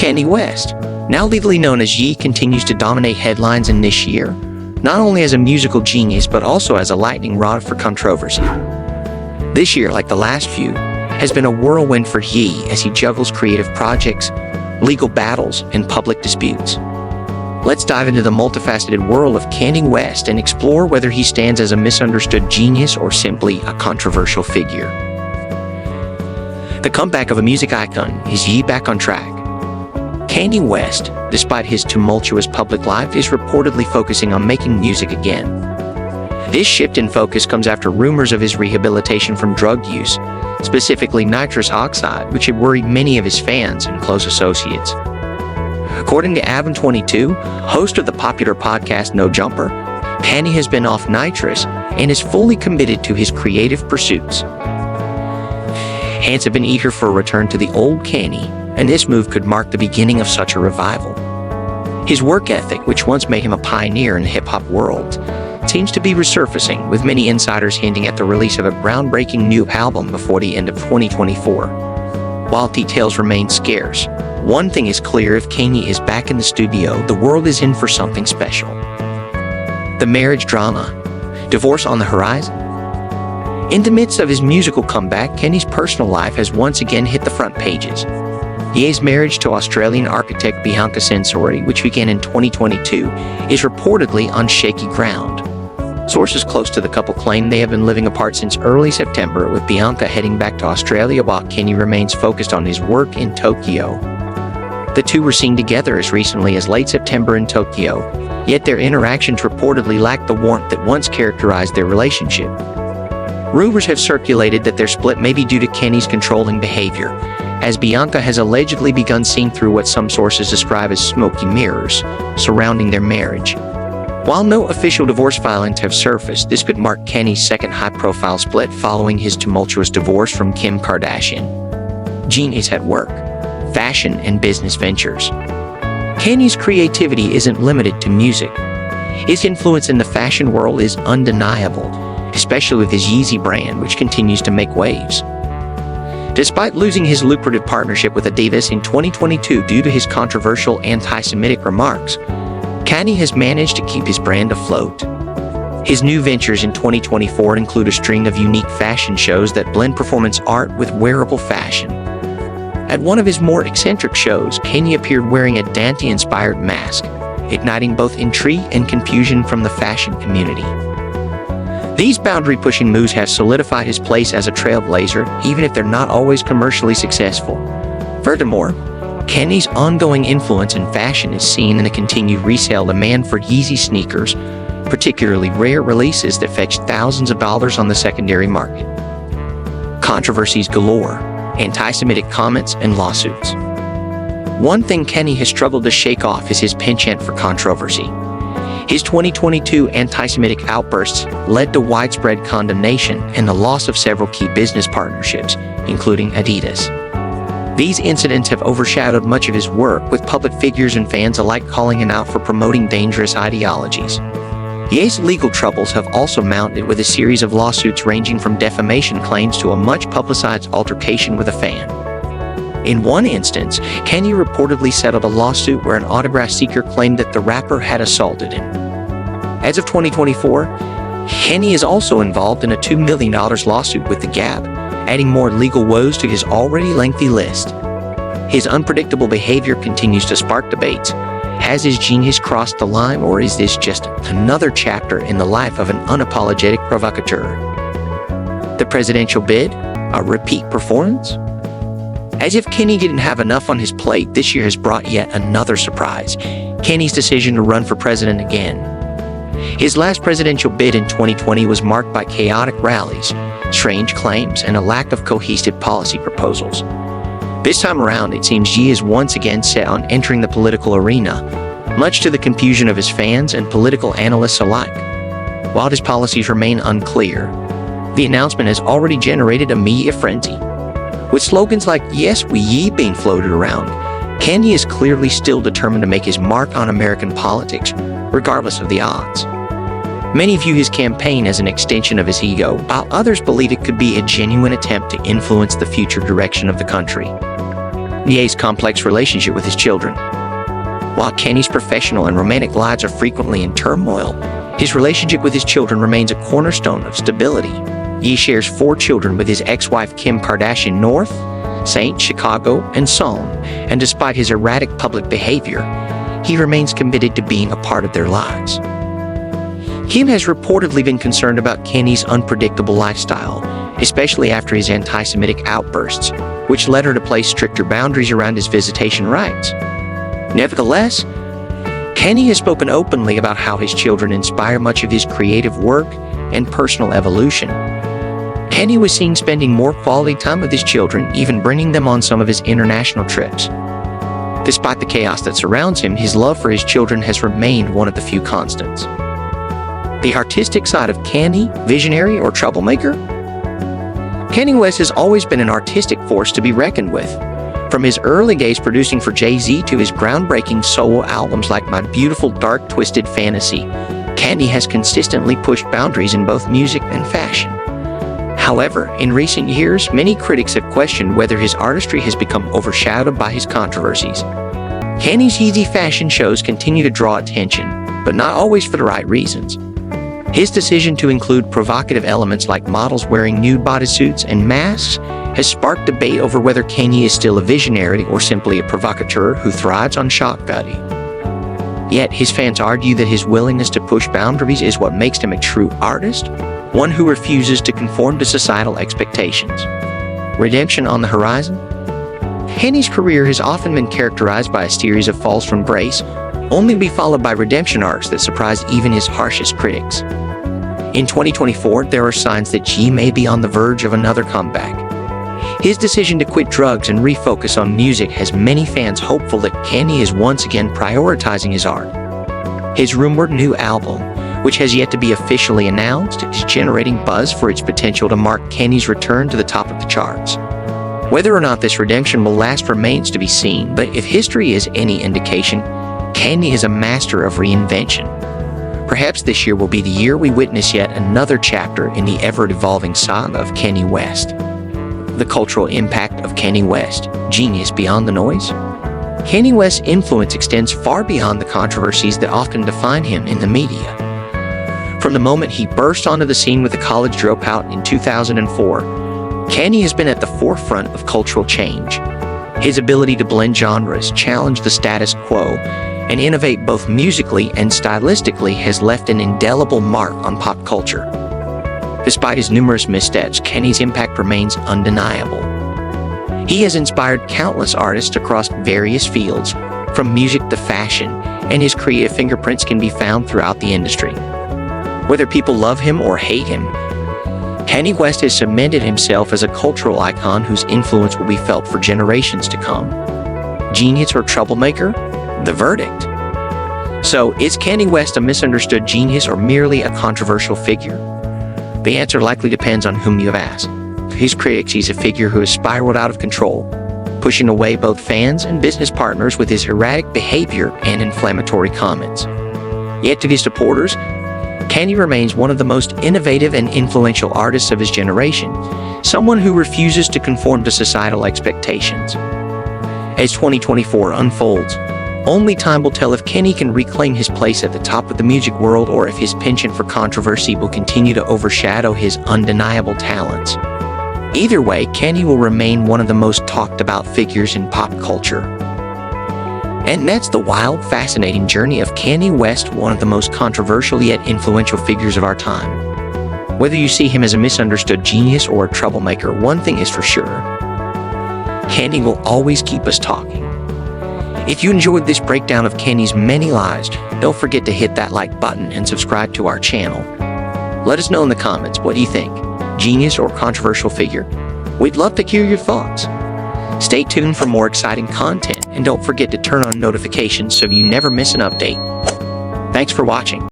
Kanye West, now legally known as Ye, continues to dominate headlines in this year, not only as a musical genius but also as a lightning rod for controversy. This year, like the last few, has been a whirlwind for Ye as he juggles creative projects, legal battles, and public disputes. Let's dive into the multifaceted world of Kanye West and explore whether he stands as a misunderstood genius or simply a controversial figure. The comeback of a music icon. Is Ye back on track? Kanye West, despite his tumultuous public life, is reportedly focusing on making music again. This shift in focus comes after rumors of his rehabilitation from drug use, specifically nitrous oxide, which had worried many of his fans and close associates. According to Avon22, host of the popular podcast No Jumper, Kanye has been off nitrous and is fully committed to his creative pursuits. Hands have been eager for a return to the old Kanye, and this move could mark the beginning of such a revival. His work ethic, which once made him a pioneer in the hip-hop world, seems to be resurfacing, with many insiders hinting at the release of a groundbreaking new album before the end of 2024. While details remain scarce, one thing is clear: if Kanye is back in the studio, the world is in for something special. The marriage drama. Divorce on the horizon? In the midst of his musical comeback, Kanye's personal life has once again hit the front pages. Ye's marriage to Australian architect Bianca Censori, which began in 2022, is reportedly on shaky ground. Sources close to the couple claim they have been living apart since early September, with Bianca heading back to Australia while Kanye remains focused on his work in Tokyo. The two were seen together as recently as late September in Tokyo, yet their interactions reportedly lacked the warmth that once characterized their relationship. Rumors have circulated that their split may be due to Kanye's controlling behavior, as Bianca has allegedly begun seeing through what some sources describe as smoky mirrors surrounding their marriage. While no official divorce filings have surfaced, this could mark Kanye's second high-profile split following his tumultuous divorce from Kim Kardashian. Genius at work, fashion, and business ventures. Kanye's creativity isn't limited to music. His influence in the fashion world is undeniable, especially with his Yeezy brand, which continues to make waves. Despite losing his lucrative partnership with Adidas in 2022 due to his controversial anti-Semitic remarks, Kanye has managed to keep his brand afloat. His new ventures in 2024 include a string of unique fashion shows that blend performance art with wearable fashion. At one of his more eccentric shows, Kanye appeared wearing a Dante-inspired mask, igniting both intrigue and confusion from the fashion community. These boundary-pushing moves have solidified his place as a trailblazer, even if they're not always commercially successful. Furthermore, Kanye's ongoing influence in fashion is seen in the continued resale demand for Yeezy sneakers, particularly rare releases that fetch thousands of dollars on the secondary market. Controversies galore, anti-Semitic comments, and lawsuits. One thing Kanye has struggled to shake off is his penchant for controversy. His 2022 anti-Semitic outbursts led to widespread condemnation and the loss of several key business partnerships, including Adidas. These incidents have overshadowed much of his work, with public figures and fans alike calling him out for promoting dangerous ideologies. Ye's legal troubles have also mounted, with a series of lawsuits ranging from defamation claims to a much-publicized altercation with a fan. In one instance, Kanye reportedly settled a lawsuit where an autograph seeker claimed that the rapper had assaulted him. As of 2024, Kanye is also involved in a $2 million lawsuit with The Gap, adding more legal woes to his already lengthy list. His unpredictable behavior continues to spark debates. Has his genius crossed the line, or is this just another chapter in the life of an unapologetic provocateur? The presidential bid? A repeat performance? As if Kanye didn't have enough on his plate, this year has brought yet another surprise: Kanye's decision to run for president again. His last presidential bid in 2020 was marked by chaotic rallies, strange claims, and a lack of cohesive policy proposals. This time around, it seems Ye is once again set on entering the political arena, much to the confusion of his fans and political analysts alike. While his policies remain unclear, the announcement has already generated a media frenzy. With slogans like "Yes, we Ye" being floated around, Kanye is clearly still determined to make his mark on American politics, regardless of the odds. Many view his campaign as an extension of his ego, while others believe it could be a genuine attempt to influence the future direction of the country. Ye's complex relationship with his children. While Kanye's professional and romantic lives are frequently in turmoil, his relationship with his children remains a cornerstone of stability. Ye shares 4 children with his ex-wife Kim Kardashian North, St. Chicago, and Psalm, and despite his erratic public behavior, he remains committed to being a part of their lives. Kim has reportedly been concerned about Kanye's unpredictable lifestyle, especially after his anti-Semitic outbursts, which led her to place stricter boundaries around his visitation rights. Nevertheless, Kanye has spoken openly about how his children inspire much of his creative work and personal evolution. Kanye was seen spending more quality time with his children, even bringing them on some of his international trips. Despite the chaos that surrounds him, his love for his children has remained one of the few constants. The artistic side of Kanye, visionary or troublemaker? Kanye West has always been an artistic force to be reckoned with. From his early days producing for Jay-Z to his groundbreaking solo albums like My Beautiful Dark Twisted Fantasy, Kanye has consistently pushed boundaries in both music and fashion. However, in recent years, many critics have questioned whether his artistry has become overshadowed by his controversies. Kanye's Yeezy fashion shows continue to draw attention, but not always for the right reasons. His decision to include provocative elements like models wearing nude bodysuits and masks has sparked debate over whether Kanye is still a visionary or simply a provocateur who thrives on shock value. Yet, his fans argue that his willingness to push boundaries is what makes him a true artist, one who refuses to conform to societal expectations. Redemption on the horizon? Kanye's career has often been characterized by a series of falls from grace, only to be followed by redemption arcs that surprise even his harshest critics. In 2024, there are signs that Ye may be on the verge of another comeback. His decision to quit drugs and refocus on music has many fans hopeful that Kanye is once again prioritizing his art. His rumored new album, which has yet to be officially announced, is generating buzz for its potential to mark Kanye's return to the top of the charts. Whether or not this redemption will last remains to be seen, but if history is any indication, Kanye is a master of reinvention. Perhaps this year will be the year we witness yet another chapter in the ever-evolving saga of Kanye West. The cultural impact of Kanye West, genius beyond the noise? Kanye West's influence extends far beyond the controversies that often define him in the media. From the moment he burst onto the scene with a college dropout in 2004, Kanye has been at the forefront of cultural change. His ability to blend genres, challenge the status quo, and innovate both musically and stylistically has left an indelible mark on pop culture. Despite his numerous missteps, Kanye's impact remains undeniable. He has inspired countless artists across various fields, from music to fashion, and his creative fingerprints can be found throughout the industry. Whether people love him or hate him, Kanye West has cemented himself as a cultural icon whose influence will be felt for generations to come. Genius or troublemaker? The verdict. So, is Kanye West a misunderstood genius or merely a controversial figure? The answer likely depends on whom you have asked. For his critics, he's a figure who has spiraled out of control, pushing away both fans and business partners with his erratic behavior and inflammatory comments. Yet to his supporters, Kanye remains one of the most innovative and influential artists of his generation, someone who refuses to conform to societal expectations. As 2024 unfolds, only time will tell if Kanye can reclaim his place at the top of the music world or if his penchant for controversy will continue to overshadow his undeniable talents. Either way, Kanye will remain one of the most talked about figures in pop culture. And that's the wild, fascinating journey of Kanye West, one of the most controversial yet influential figures of our time. Whether you see him as a misunderstood genius or a troublemaker, one thing is for sure: Kanye will always keep us talking. If you enjoyed this breakdown of Kanye's many lives, don't forget to hit that like button and subscribe to our channel. Let us know in the comments, what do you think? Genius or controversial figure? We'd love to hear your thoughts. Stay tuned for more exciting content, and don't forget to turn on notifications so you never miss an update. Thanks for watching.